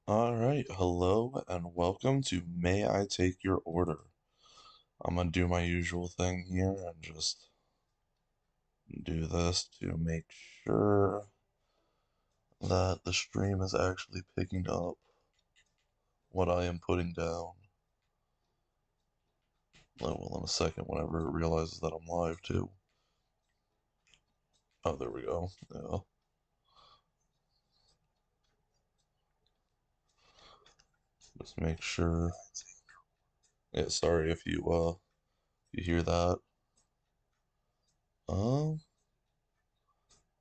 All right, hello and welcome to May I Take Your Order? I'm gonna do my usual thing here and just do this to make sure that the stream is actually picking up what I am putting down. Oh, well, in a second, whenever it realizes that I'm live too. Oh, there we go. Yeah. Just make sure. Yeah, sorry if you hear that. Um,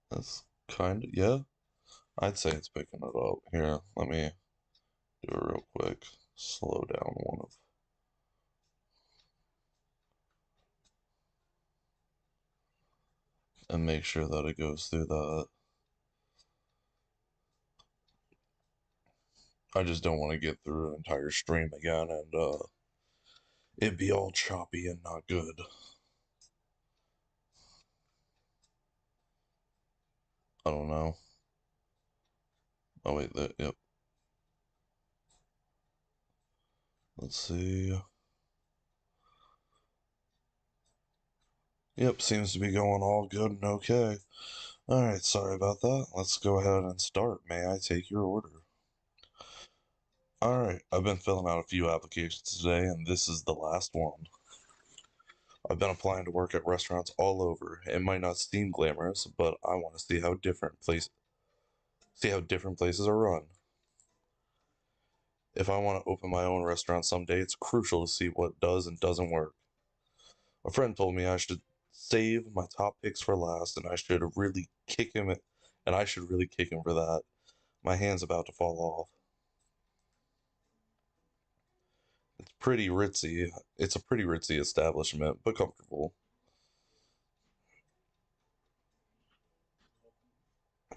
that's kind of yeah. I'd say it's picking it up. Here, let me do it real quick. Slow down one of and make sure that it goes through that. I just don't want to get through an entire stream again and it be all choppy and not good. I don't know. Oh wait, yep. Let's see. Yep, seems to be going all good and okay. Alright, sorry about that. Let's go ahead and start. May I take your order? Alright, I've been filling out a few applications today, and this is the last one. I've been applying to work at restaurants all over. It might not seem glamorous, but I want to see how different places are run. If I want to open my own restaurant someday, it's crucial to see what does and doesn't work. A friend told me I should save my top picks for last, and I should really kick him for that. My hand's about to fall off. It's pretty ritzy. It's a pretty ritzy establishment, but comfortable.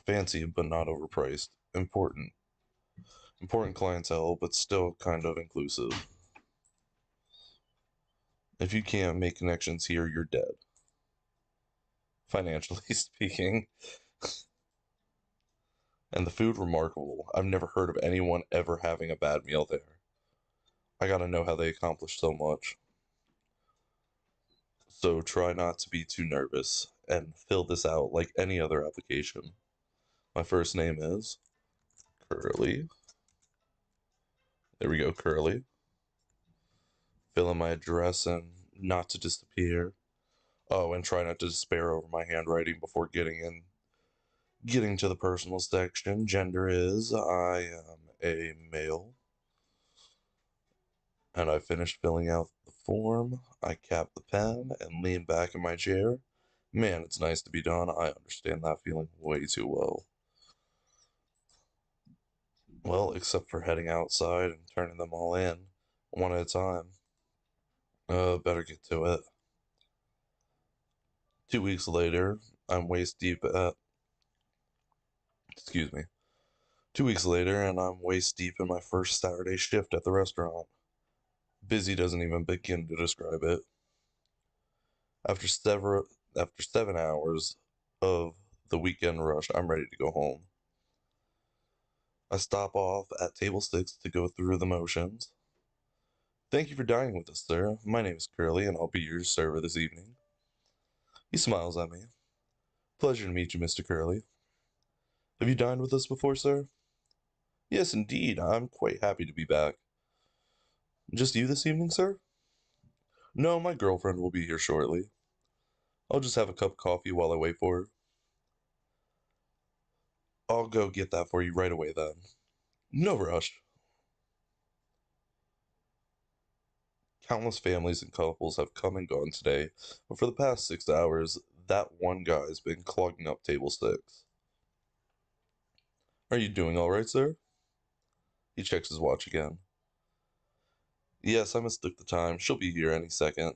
Fancy, but not overpriced. Important clientele, but still kind of inclusive. If you can't make connections here, you're dead. Financially speaking. And the food remarkable. I've never heard of anyone ever having a bad meal there. I gotta know how they accomplish so much. So try not to be too nervous and fill this out like any other application. My first name is Curly. There we go, Curly. Fill in my address and not to disappear. Oh, and try not to despair over my handwriting before getting to the personal section. Gender is I am a male. And I finished filling out the form. I capped the pen and leaned back in my chair. Man, it's nice to be done. I understand that feeling way too well. Well, except for heading outside and turning them all in, one at a time. Better get to it. 2 weeks later, I'm waist deep at. Excuse me. 2 weeks later, and I'm waist deep in my first Saturday shift at the restaurant. Busy doesn't even begin to describe it. After several, after 7 hours of the weekend rush, I'm ready to go home. I stop off at table 6 to go through the motions. Thank you for dining with us, sir. My name is Curly, and I'll be your server this evening. He smiles at me. Pleasure to meet you, Mr. Curly. Have you dined with us before, sir? Yes, indeed. I'm quite happy to be back. Just you this evening, sir? No, my girlfriend will be here shortly. I'll just have a cup of coffee while I wait for her. I'll go get that for you right away then. No rush. Countless families and couples have come and gone today, but for the past 6 hours, that one guy's been clogging up table 6. Are you doing all right, sir? He checks his watch again. Yes, I mistook the time. She'll be here any second.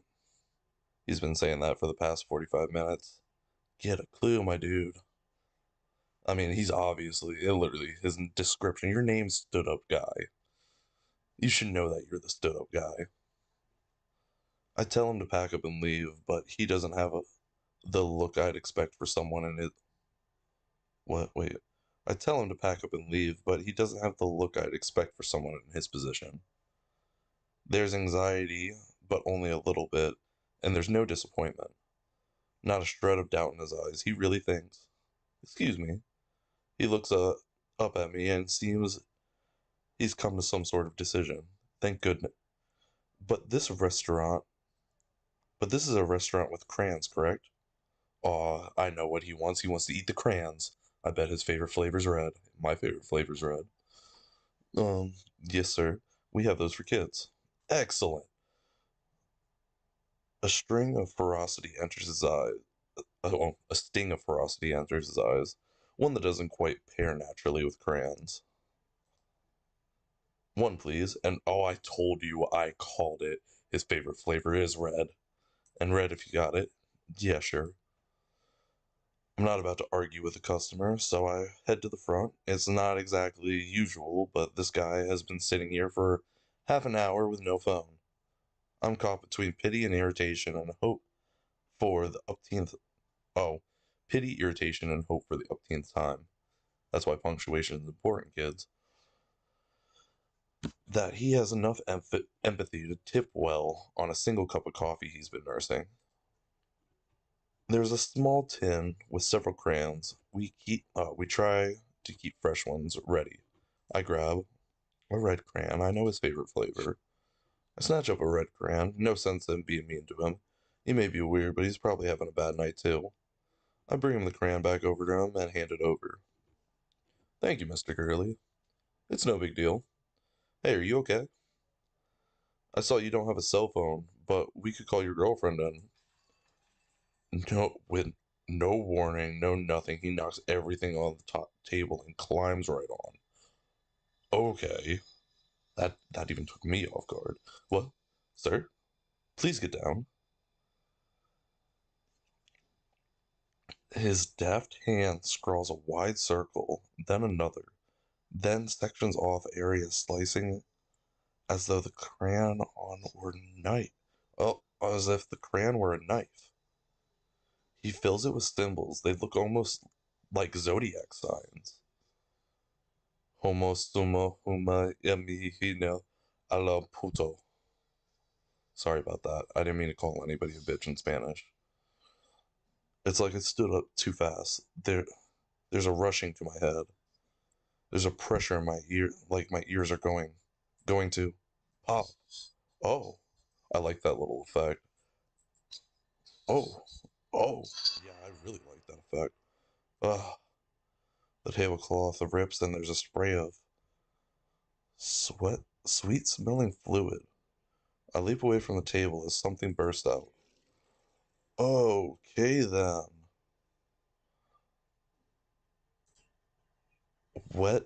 He's been saying that for the past 45 minutes. Get a clue, my dude. I mean, his description, your name's stood up guy. You should know that you're the stood up guy. I tell him to pack up and leave, but he doesn't have the look I'd expect for someone in it. What? Wait. I tell him to pack up and leave, but he doesn't have the look I'd expect for someone in his position. There's anxiety, but only a little bit, and there's no disappointment. Not a shred of doubt in his eyes. He really thinks. Excuse me. He looks up at me and seems he's come to some sort of decision. Thank goodness. But this restaurant, but this is a restaurant with crayons, correct? Aw, I know what he wants. He wants to eat the crayons. I bet his favorite flavor's red. My favorite flavor's red. Yes, sir. We have those for kids. Excellent. A string of ferocity enters his eyes. Oh, a sting of ferocity enters his eyes. One that doesn't quite pair naturally with crayons. One, please. And oh, I told you, I called it. His favorite flavor is red. And red if you got it. Yeah, sure. I'm not about to argue with the customer, so I head to the front. It's not exactly usual, but this guy has been sitting here for half an hour with no phone. I'm caught between pity and irritation and hope for the upteenth. Oh, pity, irritation, and hope for the upteenth time. That's why punctuation is important, kids. That he has enough empathy to tip well on a single cup of coffee he's been nursing. There's a small tin with several crayons. We try to keep fresh ones ready. I grab a red crayon. I know his favorite flavor. I snatch up a red crayon. No sense in being mean to him. He may be weird, but he's probably having a bad night too. I bring him the crayon back over to him and hand it over. Thank you, Mr. Gurley. It's no big deal. Hey, are you okay? I saw you don't have a cell phone, but we could call your girlfriend in. No, with no warning, no nothing, he knocks everything on the top table and climbs right on. Okay, that even took me off guard. What, sir? Please get down. His deft hand scrawls a wide circle, then another, then sections off areas slicing as though the crayon on were knife. Oh, as if the crayon were a knife. He fills it with symbols. They look almost like zodiac signs. Homo sumo huma emihino ala puto. Sorry about that. I didn't mean to call anybody a bitch in Spanish. It's like it stood up too fast. There's a rushing to my head. There's a pressure in my ear, like my ears are going to pop. Oh, I like that little effect. Oh, oh, yeah, I really like that effect. Ugh, the tablecloth rips, and there's a spray of sweet smelling fluid. I leap away from the table as something bursts out. Okay then. Wet,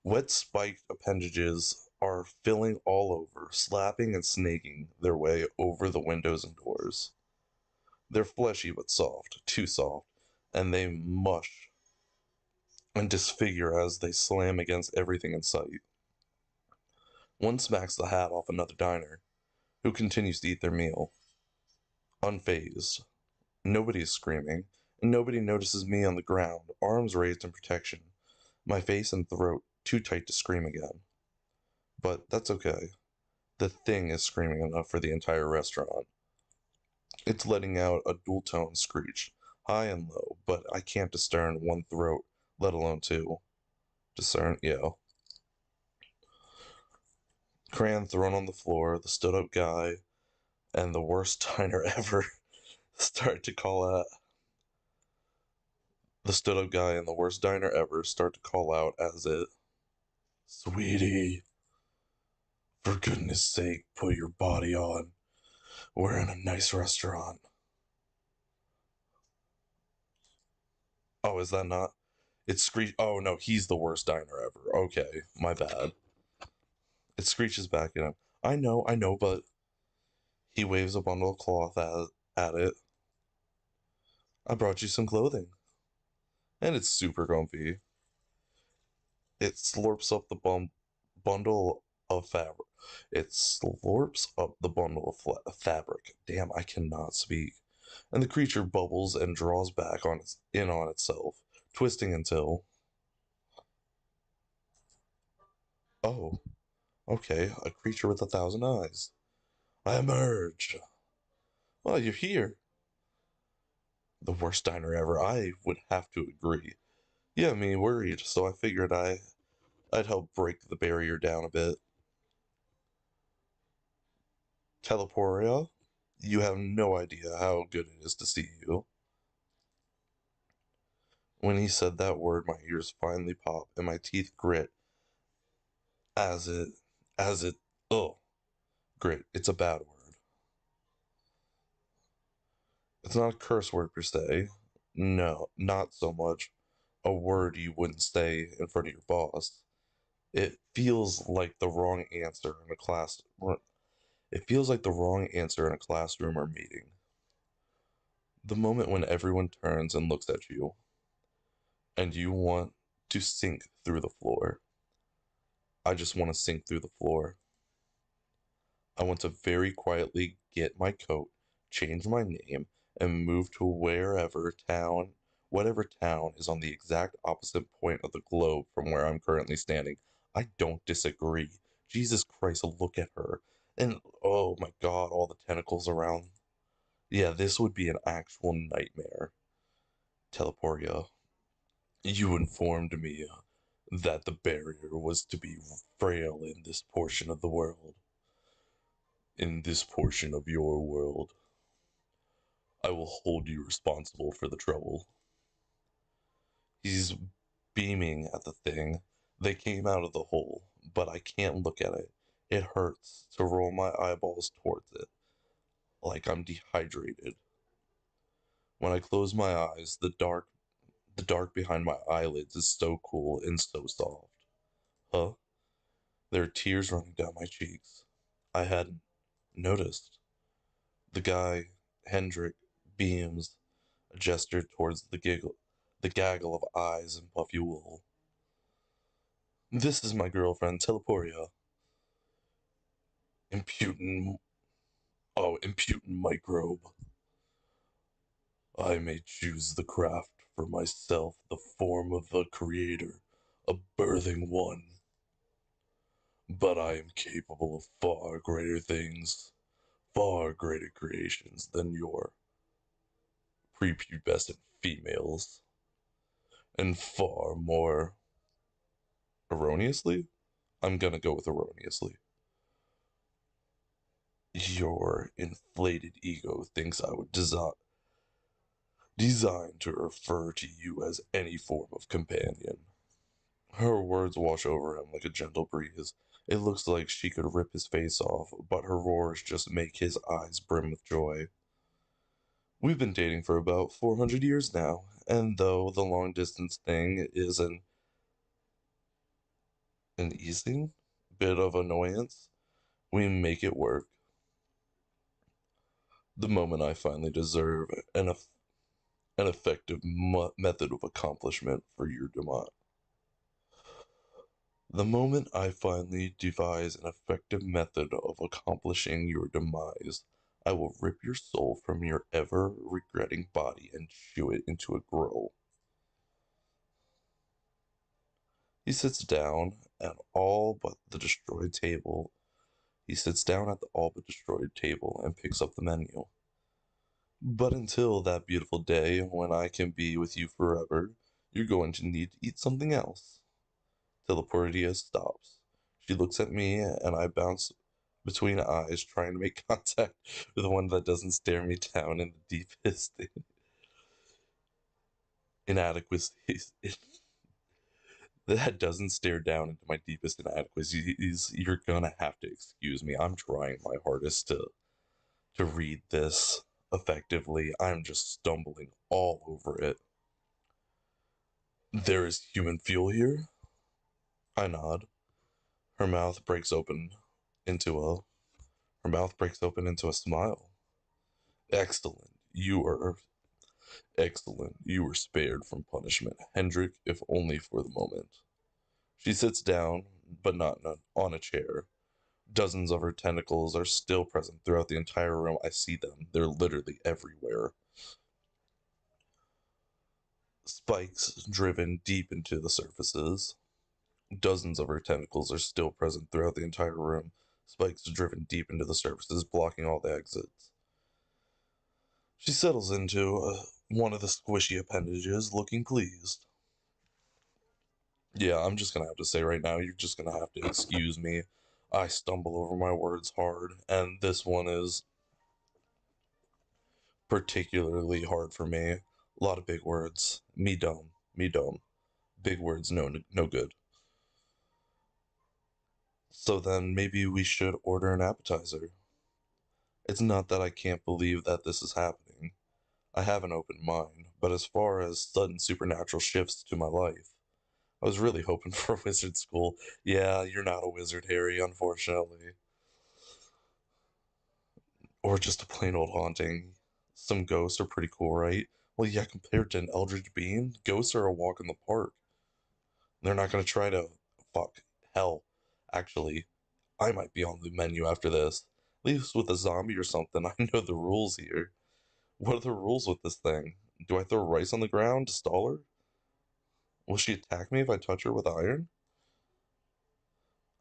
wet spiked appendages are filling all over, slapping and snaking their way over the windows and doors. They're fleshy but soft, too soft, and they mush and disfigure as they slam against everything in sight. One smacks the hat off another diner, who continues to eat their meal, unfazed. Nobody is screaming, and nobody notices me on the ground, arms raised in protection, my face and throat too tight to scream again. But that's okay. The thing is screaming enough for the entire restaurant. It's letting out a dual tone screech, high and low, but I can't discern one throat, let alone two. Discern, yeah. Crayon thrown on the floor, the stood up guy, and the worst diner ever start to call out. The stood up guy and the worst diner ever start to call out as it. Sweetie, for goodness sake, put your body on. We're in a nice restaurant. Oh, is that not? It's Screech. Oh no, he's the worst diner ever. Okay, my bad. It screeches back at him. I know, but he waves a bundle of cloth at it. I brought you some clothing. And it's super comfy. It slurps up the bundle of fabric. It slurps up the bundle of fabric. Damn, I cannot speak. And the creature bubbles and draws back in on itself, twisting until Oh, okay, a creature with 1,000 eyes. I emerge. Well, you're here. The worst diner ever. I would have to agree. Yeah, me worried, so I figured I'd help break the barrier down a bit. Teleporia, you have no idea how good it is to see you. When he said that word, my ears finally popped and my teeth grit as it, as it, oh, grit. It's a bad word. It's not a curse word per se. No, not so much a word you wouldn't say in front of your boss. It feels like the wrong answer in a class. It feels like the wrong answer in a classroom or meeting. The moment when everyone turns and looks at you, and you want to sink through the floor. I just want to sink through the floor. I want to very quietly get my coat, change my name, and move to whatever town is on the exact opposite point of the globe from where I'm currently standing. I don't disagree. Jesus Christ, look at her. And oh my god, all the tentacles around. Yeah, this would be an actual nightmare. Teleporia, you informed me that the barrier was to be frail in this portion of the world. In this portion of your world, I will hold you responsible for the trouble. He's beaming at the thing. They came out of the hole, but I can't look at it. It hurts to roll my eyeballs towards it, like I'm dehydrated. When I close my eyes, the dark behind my eyelids is so cool and so soft. Huh? There are tears running down my cheeks. I hadn't noticed. The guy, Hendrik, beams, a gesture towards the gaggle of eyes and puffy wool. This is my girlfriend, Teleporia. Impudent, impudent microbe. I may choose the craft for myself, the form of the creator, a birthing one. But I am capable of far greater things, far greater creations than your prepubescent females, and far more erroneously? I'm gonna go with erroneously. Your inflated ego thinks I would design to refer to you as any form of companion. Her words wash over him like a gentle breeze. It looks like she could rip his face off, but her roars just make his eyes brim with joy. We've been dating for about 400 years now, and though the long distance thing is an easing bit of annoyance, we make it work. The moment I finally deserve an effective method of accomplishment for your demise. The moment I finally devise an effective method of accomplishing your demise, I will rip your soul from your ever regretting body and chew it into a gruel. He sits down at all but the destroyed table. He sits down at the all but destroyed table and picks up the menu. But until that beautiful day when I can be with you forever, you're going to need to eat something else. Teleportia stops. She looks at me and I bounce between eyes, trying to make contact with the one that doesn't stare me down in the deepest inadequacies. That doesn't stare down into my deepest inadequacies. You're gonna have to excuse me. I'm trying my hardest to read this effectively. I'm just stumbling all over it. There is human fuel here? I nod. Her mouth breaks open into a her mouth breaks open into a smile. Excellent. Excellent. You were spared from punishment, Hendrik, if only for the moment. She sits down, but not on a chair. Dozens of her tentacles are still present throughout the entire room. I see them. They're literally everywhere. Spikes driven deep into the surfaces. Dozens of her tentacles are still present throughout the entire room, spikes driven deep into the surfaces, blocking all the exits. She settles into one of the squishy appendages, looking pleased. Yeah, I'm just gonna have to say right now, you're just gonna have to excuse me. I stumble over my words hard, and this one is particularly hard for me. A lot of big words. Me dumb. Me dumb. Big words, no good. So then maybe we should order an appetizer. It's not that I can't believe that this is happening. I have an open mind, but as far as sudden supernatural shifts to my life, I was really hoping for a wizard school. Yeah, you're not a wizard, Harry, unfortunately. Or just a plain old haunting. Some ghosts are pretty cool, right? Well, yeah, compared to an eldritch being, ghosts are a walk in the park. They're not going to try to. Fuck. Hell. Actually, I might be on the menu after this. Leave us with a zombie or something. I know the rules here. What are the rules with this thing? Do I throw rice on the ground to stall her? Will she attack me if I touch her with iron?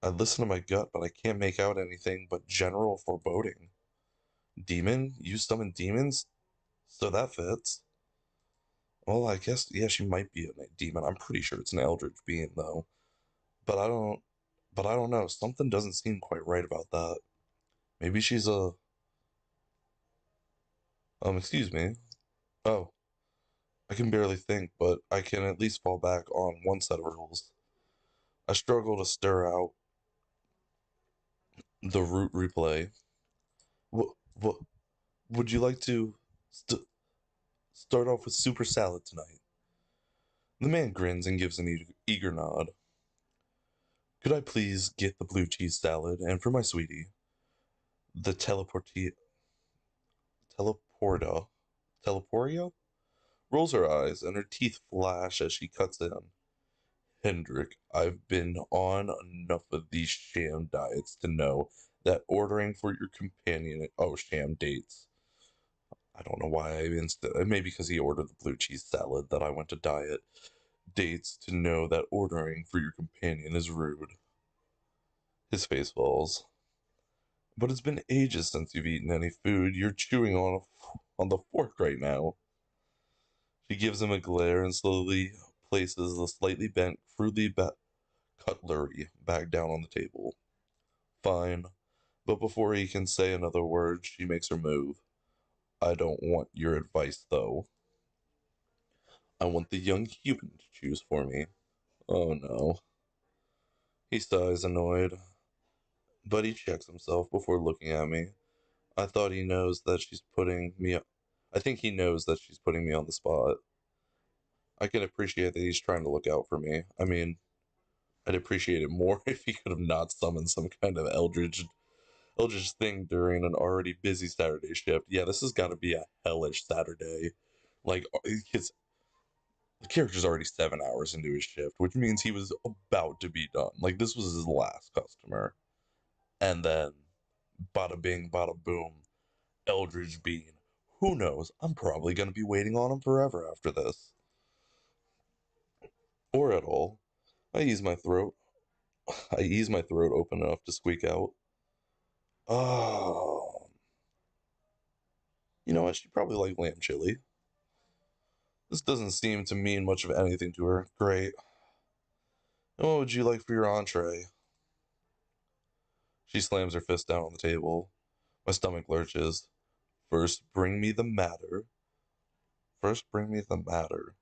I listen to my gut, but I can't make out anything but general foreboding. Demon? You summon demons? So that fits. Well, I guess, yeah, she might be a demon. I'm pretty sure it's an eldritch being, though. But I don't, but I don't know. Something doesn't seem quite right about that. Maybe she's a, excuse me. Oh, I can barely think, but I can at least fall back on one set of rules. I struggle to stir out the root replay. What would you like to start off with super salad tonight? The man grins and gives an eager nod. Could I please get the blue cheese salad and for my sweetie, the teleporta teleporia? Rolls her eyes and her teeth flash as she cuts in. Hendrik, I've been on enough of these sham diets to know that ordering for your companion, oh, sham dates. I don't know why maybe because he ordered the blue cheese salad that I went to diet. Dates to know that ordering for your companion is rude. His face falls. But it's been ages since you've eaten any food. You're chewing on the fork right now. She gives him a glare and slowly places the slightly bent, cutlery back down on the table. Fine. But before he can say another word, she makes her move. I don't want your advice, though. I want the young human to choose for me. Oh no. He sighs, annoyed, but he checks himself before looking at me. I thought he knows that she's putting me. I think he knows that she's putting me on the spot. I can appreciate that he's trying to look out for me. I mean, I'd appreciate it more if he could have not summoned some kind of eldritch thing during an already busy Saturday shift. Yeah, this has got to be a hellish Saturday. Like, his the character's already 7 hours into his shift, which means he was about to be done. Like, this was his last customer. And then, bada bing, bada boom, Eldridge Bean. Who knows? I'm probably going to be waiting on him forever after this. Or at all. I ease my throat. I ease my throat open enough to squeak out. Oh. You know what? She probably liked lamb chili. This doesn't seem to mean much of anything to her. Great. And what would you like for your entree? She slams her fist down on the table. My stomach lurches. First, bring me the matter. First, bring me the matter.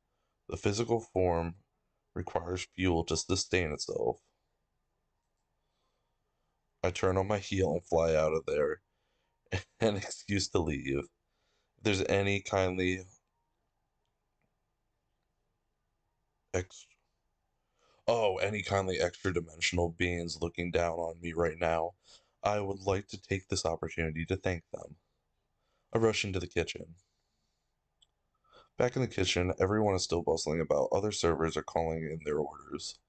The physical form requires fuel to sustain itself. I turn on my heel and fly out of there. An excuse to leave. If there's any kindly ex- any kindly extra dimensional beings looking down on me right now, I would like to take this opportunity to thank them. I rush into the kitchen. Back in the kitchen, everyone is still bustling about. Other servers are calling in their orders.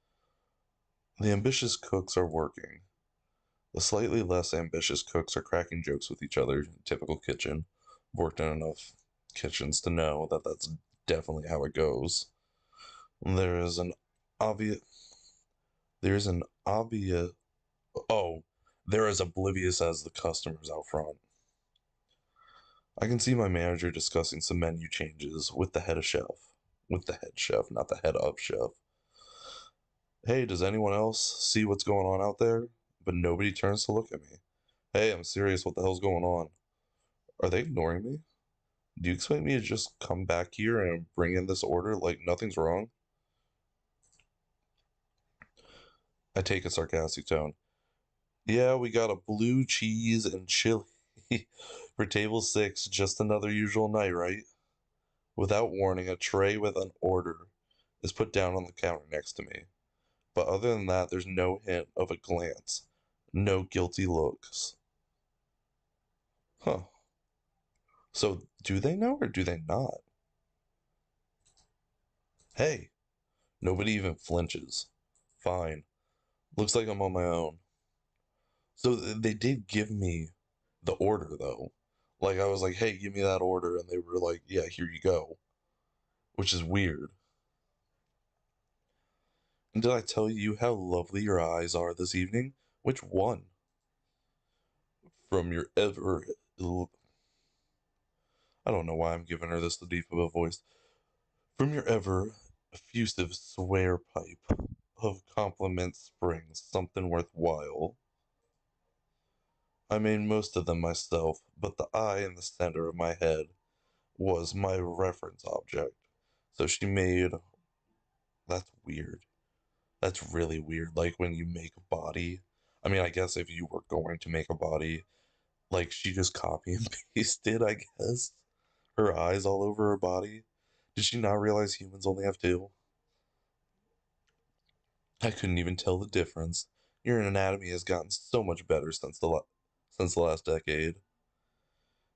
The ambitious cooks are working. The slightly less ambitious cooks are cracking jokes with each other. Typical kitchen. I've worked in enough kitchens to know that that's definitely how it goes. There is an obvious There's an obvious. Oh, they're as oblivious as the customers out front. I can see my manager discussing some menu changes with the head of chef. With the head chef, not the head of chef. Hey, does anyone else see what's going on out there? But nobody turns to look at me. Hey, I'm serious. What the hell's going on? Are they ignoring me? Do you expect me to just come back here and bring in this order like nothing's wrong? I take a sarcastic tone. Yeah, we got a blue cheese and chili for table six, just another usual night, right? Without warning, a tray with an order is put down on the counter next to me. But other than that, there's no hint of a glance, no guilty looks. Huh. So, do they know or do they not? Hey, nobody even flinches. Fine. Looks like I'm on my own. So, they did give me the order, though. Like, I was like, hey, give me that order. And they were like, yeah, here you go. Which is weird. And did I tell you how lovely your eyes are this evening? Which one? From your ever. I don't know why I'm giving her this deep of a voice. From your ever effusive swear pipe of compliments springs something worthwhile. I made most of them myself, but the eye in the center of my head was my reference object. So she made. That's weird. That's really weird. Like when you make a body. I mean, I guess if you were going to make a body, like she just copy and pasted, I guess, her eyes all over her body. Did she not realize humans only have two? I couldn't even tell the difference. Your anatomy has gotten so much better since the last decade.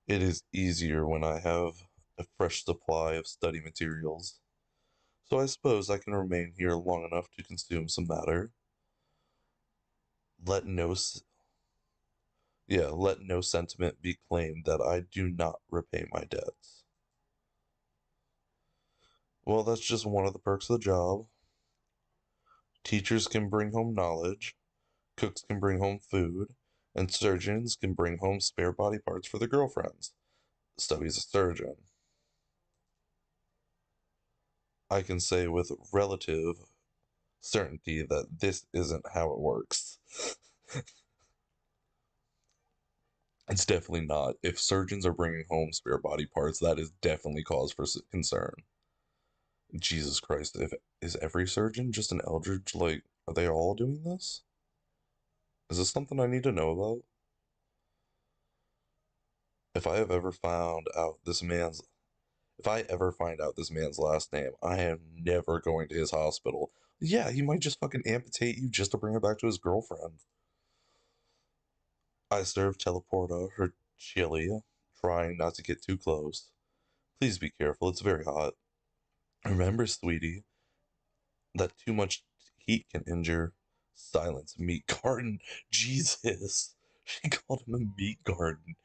It is easier when I have a fresh supply of study materials. So I suppose I can remain here long enough to consume some matter. Let no let no sentiment be claimed that I do not repay my debts. Well, that's just one of the perks of the job. Teachers can bring home knowledge, cooks can bring home food, and surgeons can bring home spare body parts for their girlfriends. So he's a surgeon. I can say with relative certainty that this isn't how it works. It's definitely not. If surgeons are bringing home spare body parts, that is definitely cause for concern. Jesus Christ, if is every surgeon just an eldritch? Like, are they all doing this? Is this something I need to know about? If I have ever found out this man's If I ever find out this man's last name, I am never going to his hospital. Yeah, he might just fucking amputate you just to bring it back to his girlfriend. I serve Teleporta her chili, trying not to get too close. Please be careful, it's very hot. Remember, sweetie, that too much heat can injure. Silence, meat garden. Jesus. She called him a meat garden.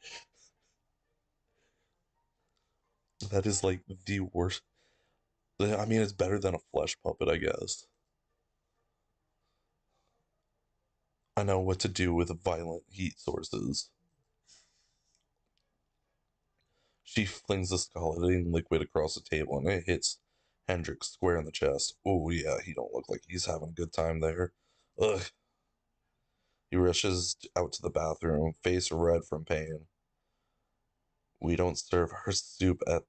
That is like the worst. I mean, it's better than a flesh puppet, I guess. I know what to do with violent heat sources. She flings the scalding liquid across the table and it hits Hendrix square in the chest. Oh yeah, he don't look like he's having a good time there. Ugh. He rushes out to the bathroom, face red from pain. We don't serve her soup at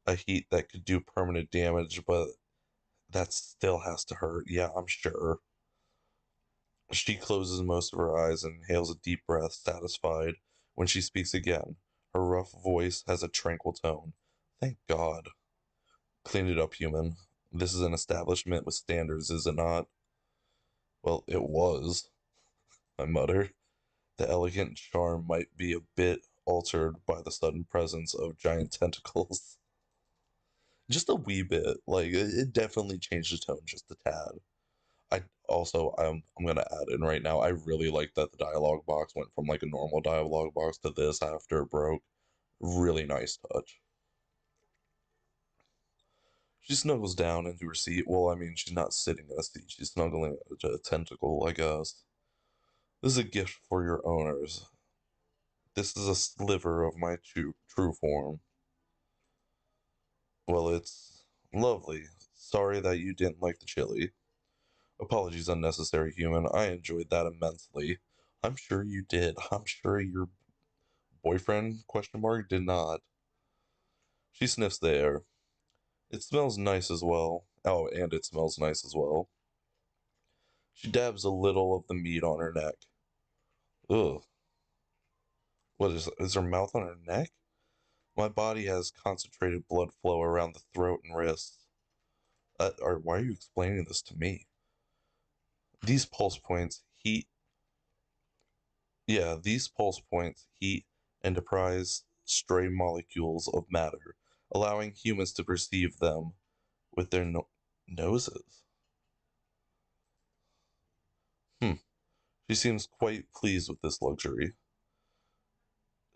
a heat that could do permanent damage, but that still has to hurt. Yeah, I'm sure. She closes most of her eyes and inhales a deep breath, satisfied. When she speaks again, her rough voice has a tranquil tone. Thank God. Clean it up, human. This is an establishment with standards, is it not? Well, it was, I mutter. The elegant charm might be a bit altered by the sudden presence of giant tentacles. Just a wee bit. Like, it definitely changed the tone just a tad. I'm gonna add in right now. I really like that the dialogue box went from like a normal dialogue box to this after it broke. Really nice touch. She snuggles down into her seat. Well, I mean, she's not sitting in a seat. She's snuggling at a tentacle, I guess. This is a gift for your owners. This is a sliver of my true form. Well, it's lovely. Sorry that you didn't like the chili. Apologies, unnecessary human. I enjoyed that immensely. I'm sure you did. I'm sure your boyfriend, question mark, did not. She sniffs the air. It smells nice as well. Oh, and it smells nice as well. She dabs a little of the meat on her neck. Ugh. What is her mouth on her neck? My body has concentrated blood flow around the throat and wrists. Why are you explaining this to me? These pulse points heat. Yeah, these pulse points heat and depress stray molecules of matter, allowing humans to perceive them with their noses. Hmm. She seems quite pleased with this luxury.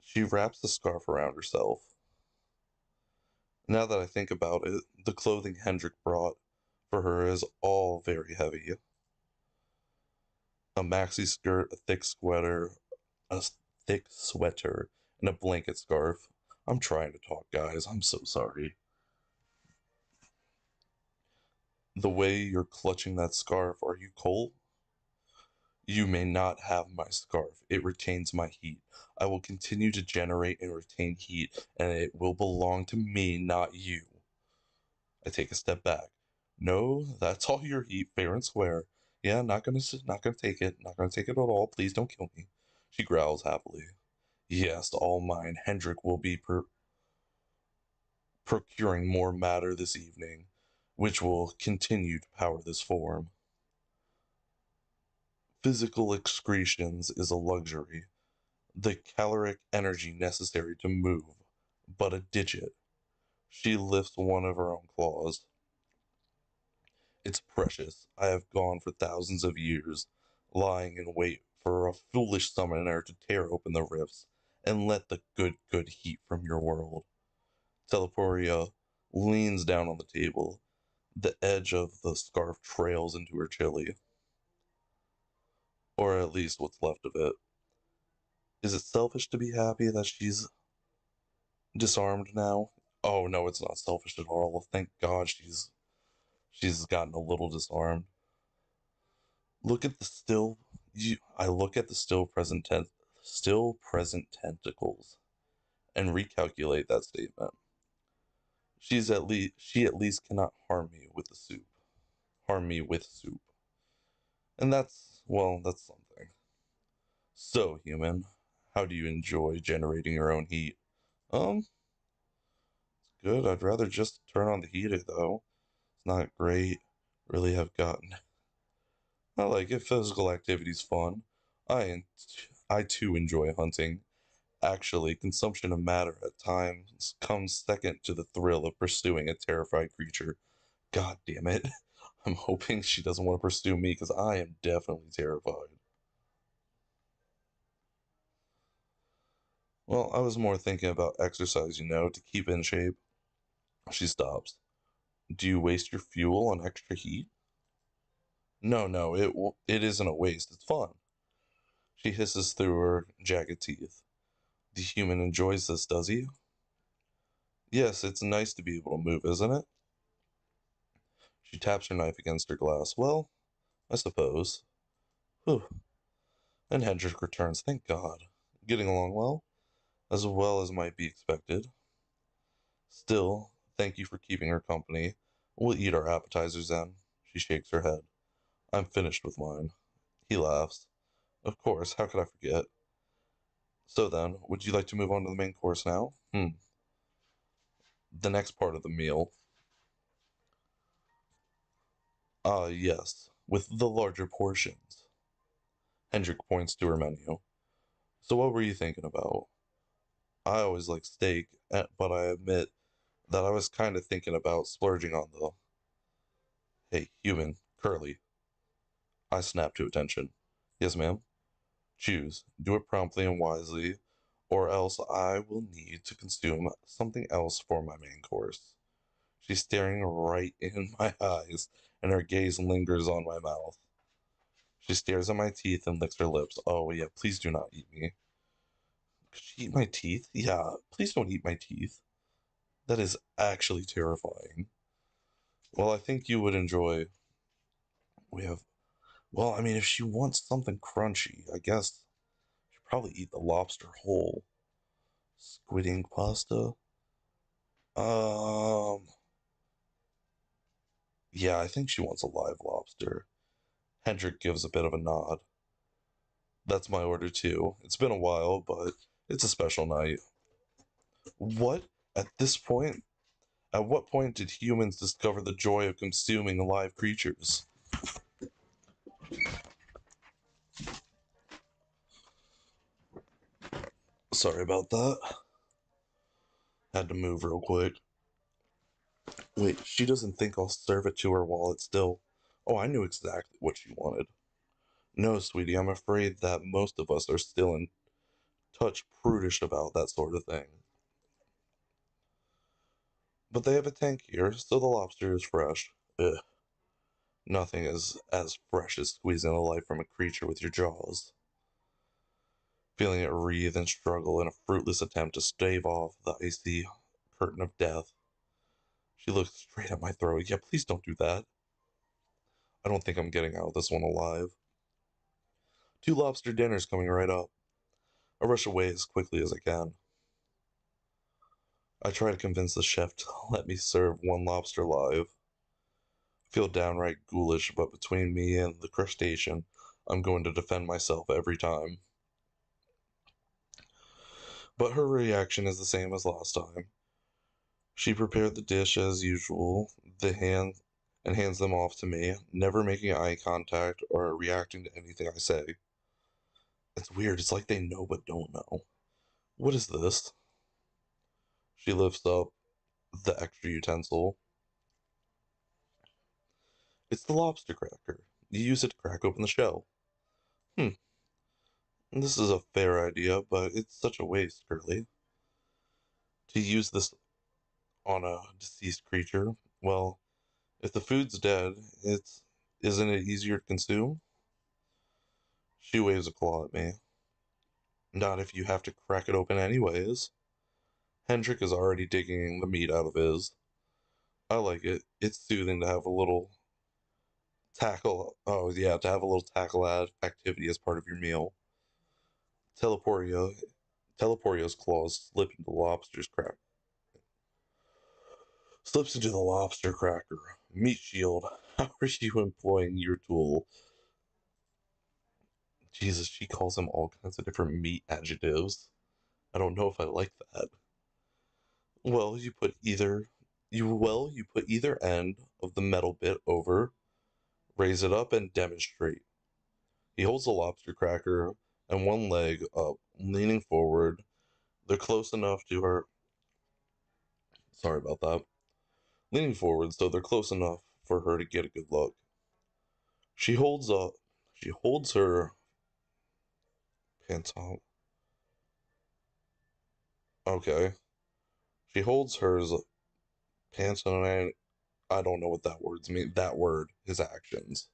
She wraps the scarf around herself. Now that I think about it, the clothing Hendrik brought for her is all very heavy. A maxi skirt, a a thick sweater, and a blanket scarf. I'm trying to talk, guys. I'm so sorry. The way you're clutching that scarf, are you cold? You may not have my scarf. It retains my heat. I will continue to generate and retain heat, and it will belong to me, not you. I take a step back. No, that's all your heat, fair and square. Yeah, not gonna take it. Not gonna take it at all. Please don't kill me. She growls happily. Yes, all mine. Hendrik will be procuring more matter this evening, which will continue to power this form. Physical excretions is a luxury, the caloric energy necessary to move, but a digit. She lifts one of her own claws. It's precious. I have gone for thousands of years, lying in wait for a foolish summoner to tear open the rifts and let the good heat from your world. Teleporia leans down on the table. The edge of the scarf trails into her chili, or at least what's left of it. Is it selfish to be happy that she's disarmed now? Oh no, it's not selfish at all. Thank God she's gotten a little disarmed. Look at the still. I look at the still present tentacles, and recalculate that statement. She at least cannot harm me with the soup. Harm me with soup, and that's something. So, human, how do you enjoy generating your own heat? Um, good. I'd rather just turn on the heater though. It's not great. Really have gotten. I like it. Physical activity's fun. I I too enjoy hunting. Actually, consumption of matter at times comes second to the thrill of pursuing a terrified creature. God damn it. I'm hoping she doesn't want to pursue me because I am definitely terrified. Well, I was more thinking about exercise, to keep in shape. She stops. Do you waste your fuel on extra heat? No, no, it isn't a waste. It's fun. She hisses through her jagged teeth. The human enjoys this, does he? Yes, it's nice to be able to move, isn't it? She taps her knife against her glass. Well, I suppose. Whew. And Hendrik returns. Thank God. Getting along well as might be expected. Still, thank you for keeping her company. We'll eat our appetizers then. She shakes her head. I'm finished with mine. He laughs. Of course, how could I forget? So then, would you like to move on to the main course now? The next part of the meal. Ah, yes, with the larger portions. Hendrik points to her menu. So what were you thinking about? I always like steak, but I admit that I was kind of thinking about splurging on the. Hey, human, Curly. I snap to attention. Yes, ma'am. Choose. Do it promptly and wisely, or else I will need to consume something else for my main course. She's staring right in my eyes, and her gaze lingers on my mouth. She stares at my teeth and licks her lips. Oh, yeah, please do not eat me. Could she eat my teeth? Yeah, please don't eat my teeth. That is actually terrifying. Well, I think you would enjoy. We have. Well, I mean, if she wants something crunchy, I guess she'd probably eat the lobster whole. Squid ink pasta? Um. Yeah, I think she wants a live lobster. Hendrik gives a bit of a nod. That's my order too. It's been a while, but it's a special night. What? At this point? At what point did humans discover the joy of consuming live creatures? Sorry about that. Had to move real quick. Wait, she doesn't think I'll serve it to her while it's still. Oh, I knew exactly what she wanted. No, sweetie, I'm afraid that most of us are still in touch prudish about that sort of thing. But they have a tank here, so the lobster is fresh. Ugh. Nothing is as fresh as squeezing the life from a creature with your jaws. Feeling it writhe and struggle in a fruitless attempt to stave off the icy curtain of death. She looks straight at my throat. Yeah, please don't do that. I don't think I'm getting out of this one alive. 2 lobster dinners coming right up. I rush away as quickly as I can. I try to convince the chef to let me serve 1 lobster live. I feel downright ghoulish, but between me and the crustacean, I'm going to defend myself every time. But her reaction is the same as last time. She prepared the dish as usual, and hands them off to me, never making eye contact or reacting to anything I say. It's weird, it's like they know but don't know. What is this? She lifts up the extra utensil. It's the lobster cracker. You use it to crack open the shell. Hmm, this is a fair idea, but it's such a waste, Curly. To use this on a deceased creature, well, if the food's dead, it's isn't it easier to consume? She waves a claw at me. Not if you have to crack it open anyways. Hendrik is already digging the meat out of his. I like it. It's soothing to have a little tackle. Oh, yeah, to have a little tackle activity as part of your meal. Teleporio, Teleporio's claws slips into the lobster cracker. Meat shield. How are you employing your tool? Jesus, she calls him all kinds of different meat adjectives. I don't know if I like that. Well, you put either end of the metal bit over, raise it up, and demonstrate. He holds the lobster cracker and one leg up, leaning forward. They're close enough to her. Sorry about that. Leaning forward, so they're close enough for her to get a good look. She holds up. She holds her pants out. Okay. She holds hers pants on. I don't know what that words mean. That word, his actions.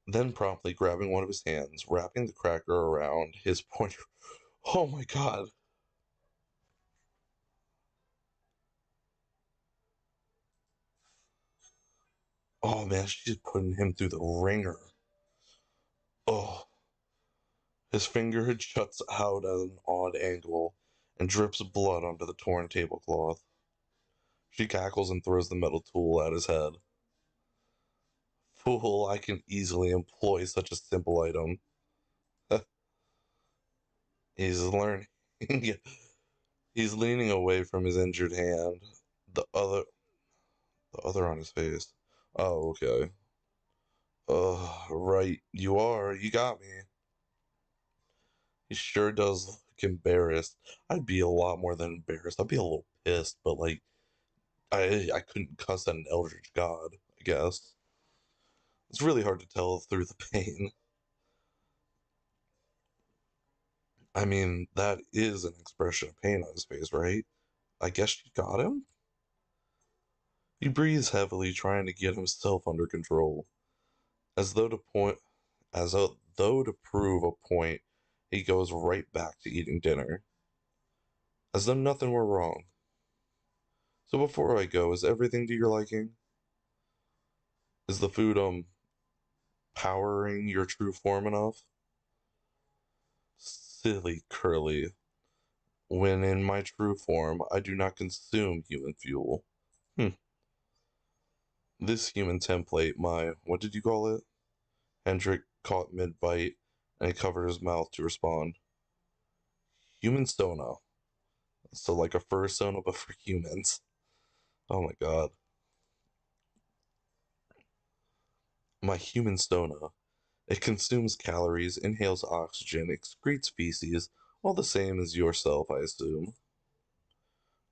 Then promptly grabbing one of his hands, wrapping the cracker around his pointer. Oh my god. Oh man, she's putting him through the ringer. Oh. His finger juts out at an odd angle and drips blood onto the torn tablecloth. She cackles and throws the metal tool at his head. Fool, I can easily employ such a simple item. He's learning. He's leaning away from his injured hand, the other the other on his face. Oh, okay. Right, you are. You got me. He sure does look embarrassed. I'd be a lot more than embarrassed. I'd be a little pissed, but like I couldn't cuss at an eldritch god, I guess. It's really hard to tell through the pain. I mean, that is an expression of pain on his face, right? I guess she got him? He breathes heavily, trying to get himself under control, as though to point, though to prove a point. He goes right back to eating dinner, as though nothing were wrong. So before I go, is everything to your liking? Is the food powering your true form enough? Silly Curly. When in my true form, I do not consume human fuel. Hmm. This human template, what did you call it? Hendrik caught mid bite and he covered his mouth to respond. Human Sona. So, like a fursona, but for humans. Oh my god. My human Sona. It consumes calories, inhales oxygen, excretes feces, all the same as yourself, I assume.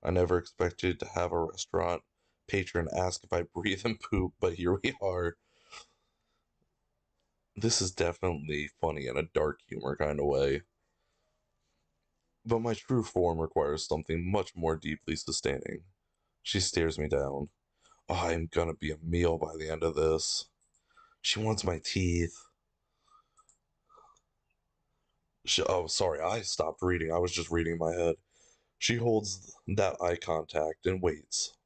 I never expected to have a restaurant patron ask if I breathe and poop, but here we are. This is definitely funny in a dark humor kind of way. But my true form requires something much more deeply sustaining. She stares me down. Oh, I'm gonna be a meal by the end of this. She wants my teeth. Oh, sorry, I stopped reading. I was just reading in my head. She holds that eye contact and waits.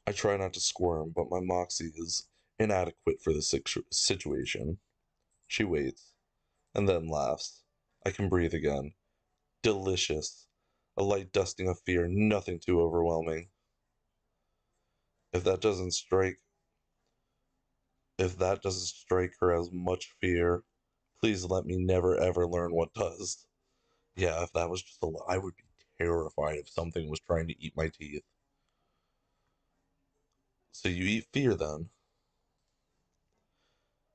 I try not to squirm, but my moxie is inadequate for the situation. She waits, and then laughs. I can breathe again. Delicious. A light dusting of fear, nothing too overwhelming. If that doesn't strike if that doesn't strike her as much fear, please let me never ever learn what does. Yeah, if that was just a I would be terrified if something was trying to eat my teeth. So you eat fear then?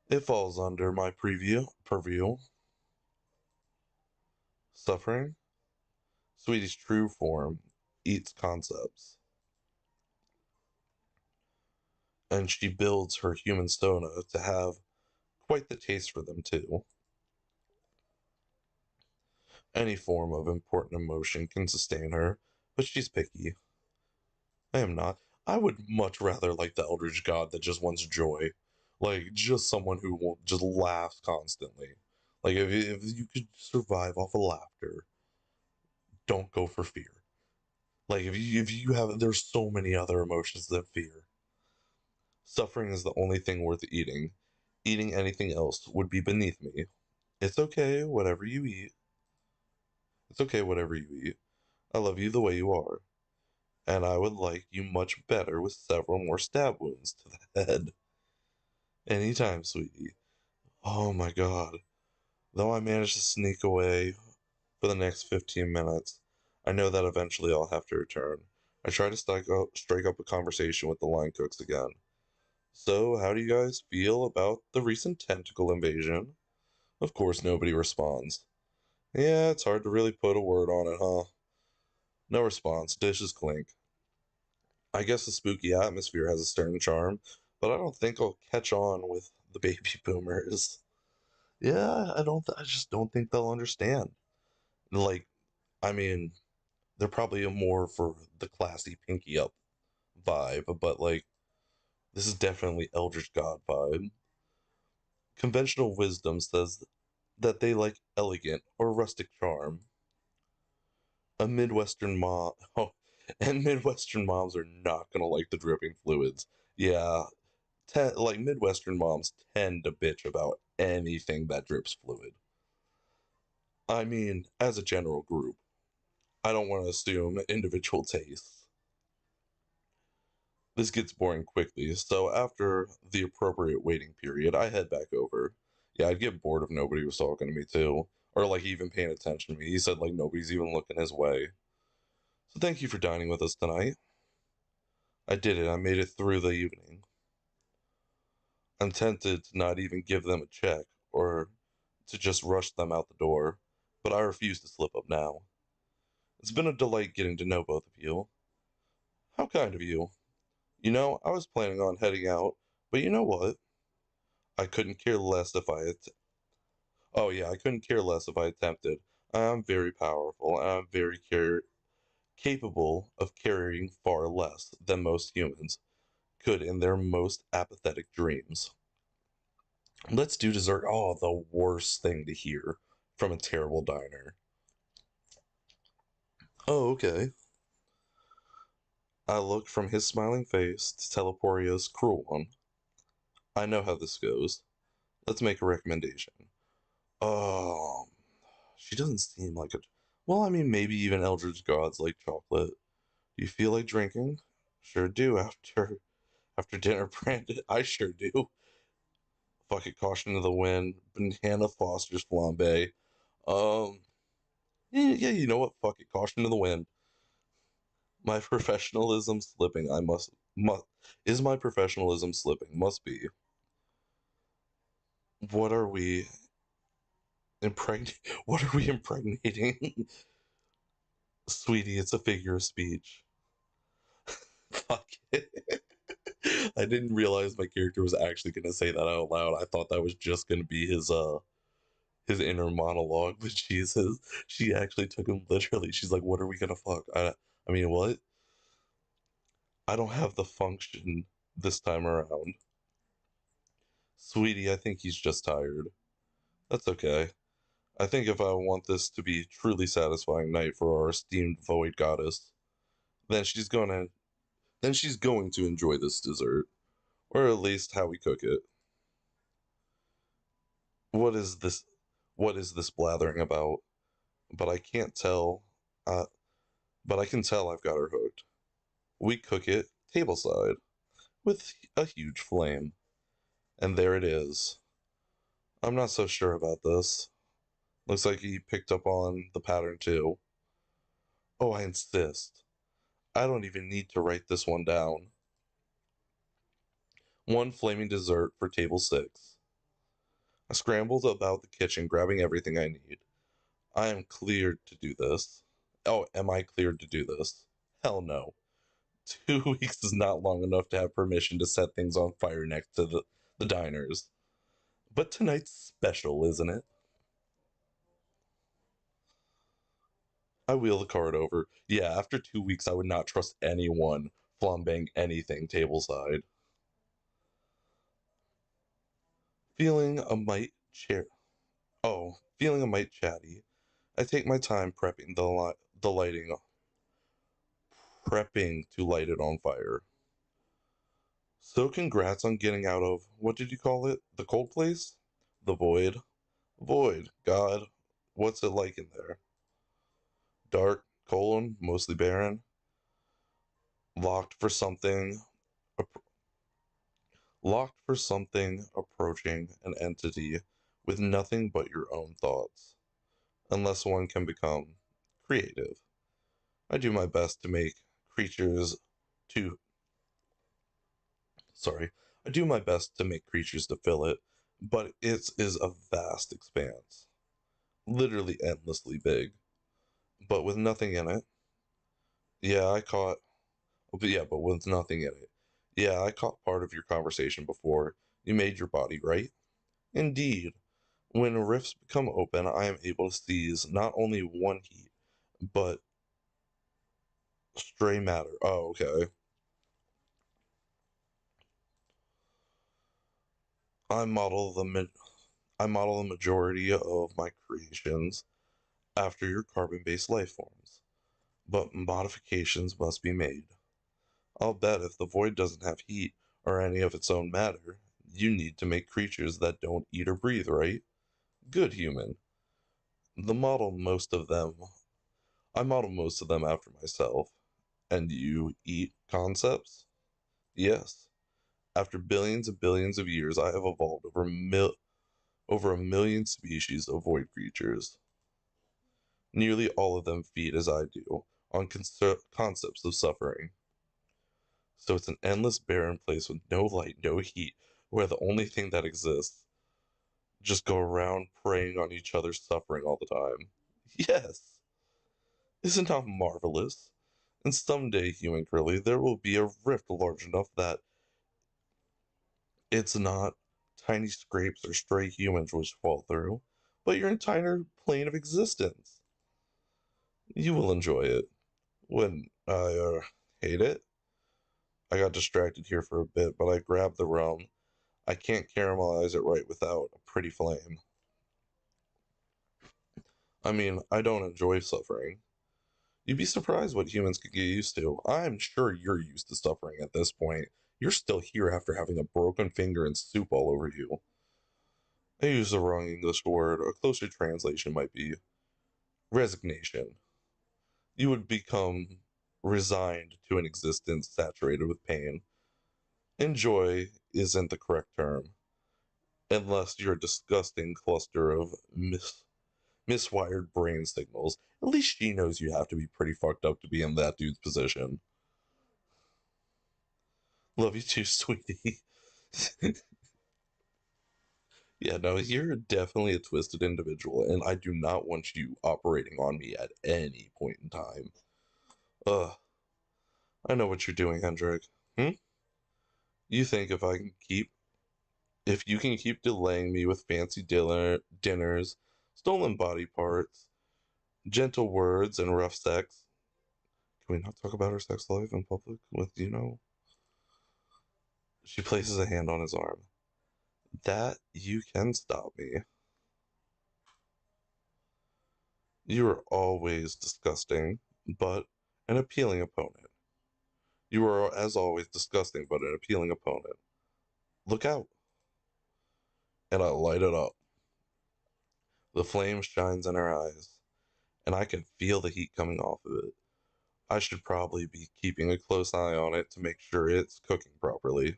It falls under my purview. Suffering? Sweetie's true form eats concepts, and she builds her human stona to have quite the taste for them too. Any form of important emotion can sustain her, but she's picky. I am not. I would much rather like the Eldritch God that just wants joy. Like, just someone who will just laughs constantly. Like, if you could survive off of laughter, don't go for fear. Like, if you have, there's so many other emotions than fear. Suffering is the only thing worth eating. Eating anything else would be beneath me. It's okay, whatever you eat. It's okay, whatever you eat. I love you the way you are. And I would like you much better with several more stab wounds to the head. Anytime, sweetie. Oh my god. Though I managed to sneak away for the next 15 minutes, I know that eventually I'll have to return. I try to strike up a conversation with the line cooks again. So, how do you guys feel about the recent tentacle invasion? Of course, nobody responds. Yeah, it's hard to really put a word on it, huh? No response. Dishes clink. I guess the spooky atmosphere has a certain charm, but I don't think I'll catch on with the baby boomers. Yeah, I just don't think they'll understand. Like, I mean, they're probably more for the classy pinky up vibe, but like, this is definitely Eldritch God vibe. Conventional wisdom says that they like elegant or rustic charm. A Midwestern mom, oh, and Midwestern moms are not gonna like the dripping fluids. Yeah, like Midwestern moms tend to bitch about anything that drips fluid. I mean, as a general group, I don't want to assume individual tastes. This gets boring quickly, so after the appropriate waiting period, I head back over. Yeah, I'd get bored if nobody was talking to me too, or like even paying attention to me. He said like nobody's even looking his way. So thank you for dining with us tonight. I did it. I made it through the evening. I'm tempted to not even give them a check or to just rush them out the door, but I refuse to slip up now. It's been a delight getting to know both of you. How kind of you. You know, I was planning on heading out, but you know what? I couldn't care less if I had. Oh, yeah, I couldn't care less if I attempted. I'm very powerful, and I'm very capable of carrying far less than most humans could in their most apathetic dreams. Let's do dessert. Oh, the worst thing to hear from a terrible diner. Oh, okay. I look from his smiling face to Teleporia's cruel one. I know how this goes. Let's make a recommendation. Um, she doesn't seem like a. Well, I mean, maybe even Eldritch gods like chocolate. Do you feel like drinking? Sure do. After dinner, Brandon. I sure do. Fuck it, caution to the wind. Banana Foster's flambe. Um, yeah, you know what? Fuck it, caution to the wind. My professionalism slipping. Must is my professionalism slipping? Must be. What are we impregnate? What are we impregnating? Sweetie, it's a figure of speech. Fuck it. I didn't realize my character was actually gonna say that out loud. I thought that was just gonna be his inner monologue, but Jesus, she actually took him literally. She's like, "What are we gonna fuck?" I mean, what? I don't have the function this time around, sweetie. I think he's just tired. That's okay. I think if I want this to be truly satisfying night for our esteemed void goddess, then she's going to enjoy this dessert, or at least how we cook it. What is this? What is this blathering about? But I can't tell. Uh, but I can tell I've got her hooked. We cook it tableside with a huge flame, and there it is. I'm not so sure about this. Looks like he picked up on the pattern too. Oh, I insist. I don't even need to write this one down. One flaming dessert for table 6. I scrambled about the kitchen, grabbing everything I need. I am cleared to do this. Oh, am I cleared to do this? Hell no. 2 weeks is not long enough to have permission to set things on fire next to the diners. But tonight's special, isn't it? I wheel the card over. Yeah, after 2 weeks, I would not trust anyone flambeing anything tableside. Feeling a mite chair. Oh, feeling a mite chatty. I take my time prepping the lighting, prepping to light it on fire. So congrats on getting out of, what did you call it? The cold place? The void. Void. God, what's it like in there? Dark, mostly barren, locked for something, locked for something approaching an entity with nothing but your own thoughts, unless one can become creative. I do my best to make creatures to, sorry, I do my best to make creatures to fill it, but it is a vast expanse, literally endlessly big, but with nothing in it. Yeah, I caught but with nothing in it. Yeah, I caught part of your conversation before. You made your body, right? Indeed. When rifts become open, I am able to seize not only one heat, but stray matter. Oh, okay. I model the ma- I model the majority of my creations after your carbon-based life forms, but modifications must be made. I'll bet if the void doesn't have heat or any of its own matter, you need to make creatures that don't eat or breathe, right? Good human. The model most of them I model most of them after myself. And you eat concepts? Yes. After billions and billions of years, I have evolved over a million species of void creatures. Nearly all of them feed as I do on concepts of suffering. So it's an endless barren place with no light, no heat, where the only thing that exists just go around preying on each other's suffering all the time. Yes. Isn't that marvelous? And someday, human Curly, there will be a rift large enough that it's not tiny scrapes or stray humans which fall through, but your entire plane of existence. You will enjoy it. When I hate it, I got distracted here for a bit, but I grabbed the rum. I can't caramelize it right without a pretty flame. I mean, I don't enjoy suffering. You'd be surprised what humans could get used to. I'm sure you're used to suffering at this point. You're still here after having a broken finger and soup all over you. I used the wrong English word. A closer translation might be resignation. You would become resigned to an existence saturated with pain. Enjoy isn't the correct term, unless you're a disgusting cluster of miswired brain signals. At least she knows you have to be pretty fucked up to be in that dude's position. Love you too, sweetie. Yeah, no, you're definitely a twisted individual, and I do not want you operating on me at any point in time. Ugh, I know what you're doing, Hendrik. Hmm? You think if you can keep delaying me with fancy dinners, stolen body parts, gentle words, and rough sex, can we not talk about her sex life in public with? She places a hand on his arm. That you can stop me. You are always disgusting, but an appealing opponent. You are, as always, disgusting, but an appealing opponent. Look out. And I light it up. The flame shines in her eyes, and I can feel the heat coming off of it. I should probably be keeping a close eye on it to make sure it's cooking properly.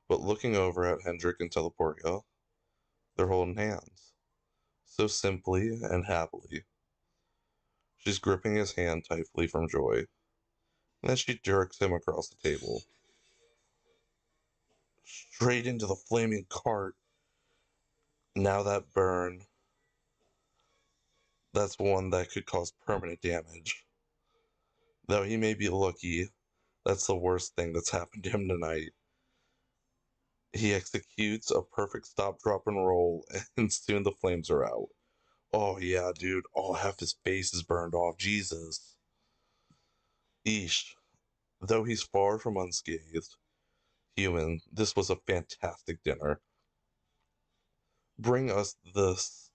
But looking over at Hendrik and Teleportia, they're holding hands. So simply and happily. She's gripping his hand tightly from joy. And then she jerks him across the table, straight into the flaming cart. Now that burn, that's one that could cause permanent damage. Though he may be lucky, that's the worst thing that's happened to him tonight. He executes a perfect stop, drop, and roll, and soon the flames are out. Oh, yeah, dude. Oh, half his face is burned off. Jesus. Eesh. Though he's far from unscathed, human, this was a fantastic dinner. Bring us this.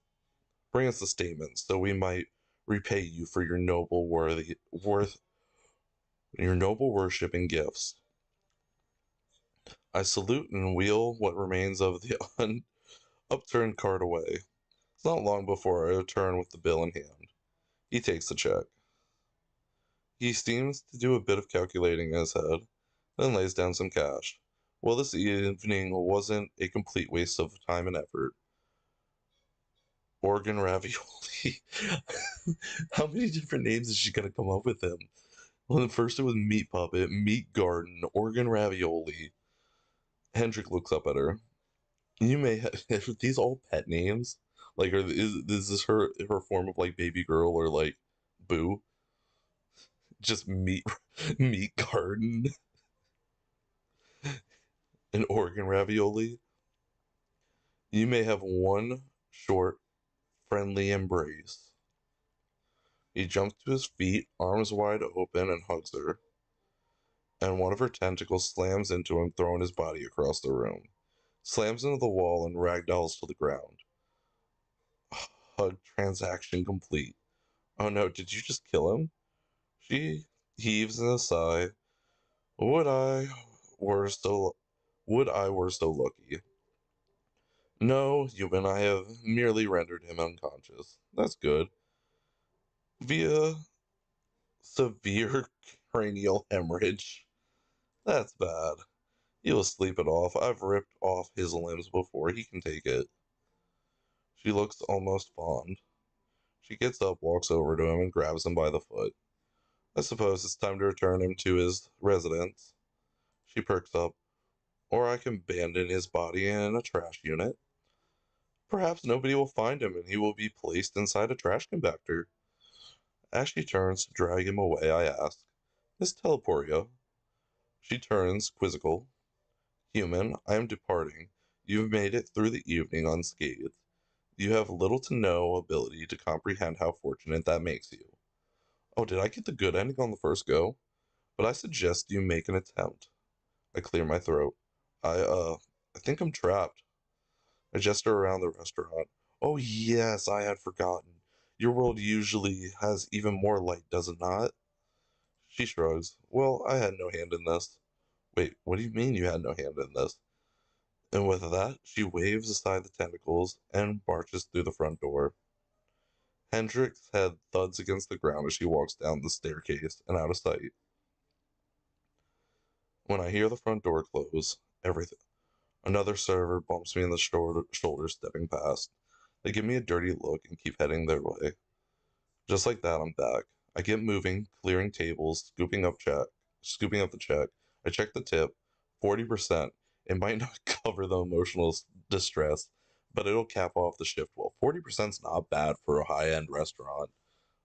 Bring us the statement, so we might repay you for your noble worship and gifts. I salute and wheel what remains of the upturned cart away. It's not long before I return with the bill in hand. He takes the check. He seems to do a bit of calculating in his head, then lays down some cash. Well, this evening wasn't a complete waste of time and effort. Organ ravioli. How many different names is she gonna come up with him? Well, at first it was meat puppet, meat garden, organ ravioli. Hendrik looks up at her. You may have are these all pet names. Like, is this her form of like baby girl or like boo? Just meat meat garden and organ ravioli. You may have one short, friendly embrace. He jumps to his feet, arms wide open, and hugs her. And one of her tentacles slams into him, throwing his body across the room. Slams into the wall and ragdolls to the ground. Hug transaction complete. Oh no, did you just kill him? She heaves in a sigh. Would I were so would I were so lucky. No, human, I have merely rendered him unconscious. That's good. Via severe cranial hemorrhage. That's bad. He'll sleep it off. I've ripped off his limbs before. He can take it. She looks almost fond. She gets up, walks over to him, and grabs him by the foot. I suppose it's time to return him to his residence. She perks up. Or I can abandon his body in a trash unit. Perhaps nobody will find him and he will be placed inside a trash compactor. As she turns to drag him away, I ask, Miss Teleportia. She turns, quizzical. Human, I am departing. You've made it through the evening unscathed. You have little to no ability to comprehend how fortunate that makes you. Oh, did I get the good ending on the first go? But I suggest you make an attempt. I clear my throat. I think I'm trapped. I gesture around the restaurant. Oh, yes, I had forgotten. Your world usually has even more light, does it not? She shrugs. Well, I had no hand in this. Wait, what do you mean you had no hand in this? And with that, she waves aside the tentacles and marches through the front door. Hendrik's head thuds against the ground as she walks down the staircase and out of sight. When I hear the front door close, everything. Another server bumps me in the shoulder stepping past. They give me a dirty look and keep heading their way. Just like that, I'm back. I get moving, clearing tables, scooping up the check. I check the tip, 40%. It might not cover the emotional distress, but it'll cap off the shift well. 40%'s not bad for a high-end restaurant.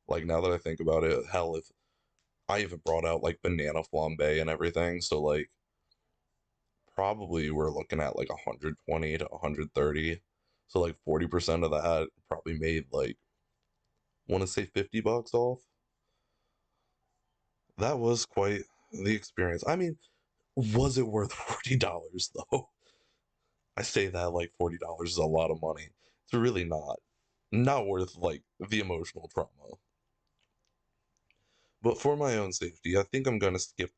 Like now that I think about it, hell, if I even brought out like banana flambe and everything, so like probably we're looking at like 120 to 130. So like 40% of that probably made like want to say $50 off. That was quite the experience. I mean, was it worth $40 though? I say that like $40 is a lot of money. It's really not. Not worth like the emotional trauma. But for my own safety, I think I'm gonna skip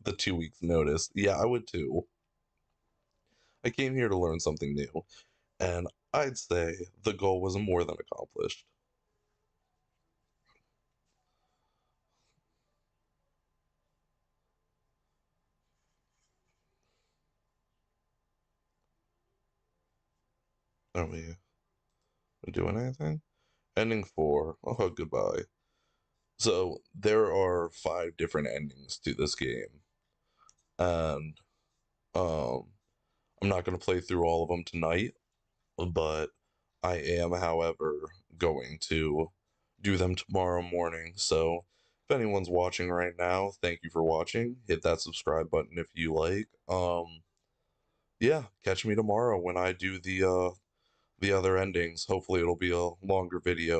the 2 weeks notice. Yeah, I would too. I came here to learn something new, and I'd say the goal was more than accomplished. Are we doing anything? Ending four. Oh, goodbye. So there are five different endings to this game, and um, I'm not gonna play through all of them tonight, but I am, however, going to do them tomorrow morning. So if anyone's watching right now, thank you for watching. Hit that subscribe button if you like. Yeah, catch me tomorrow when I do the other endings. Hopefully it'll be a longer video.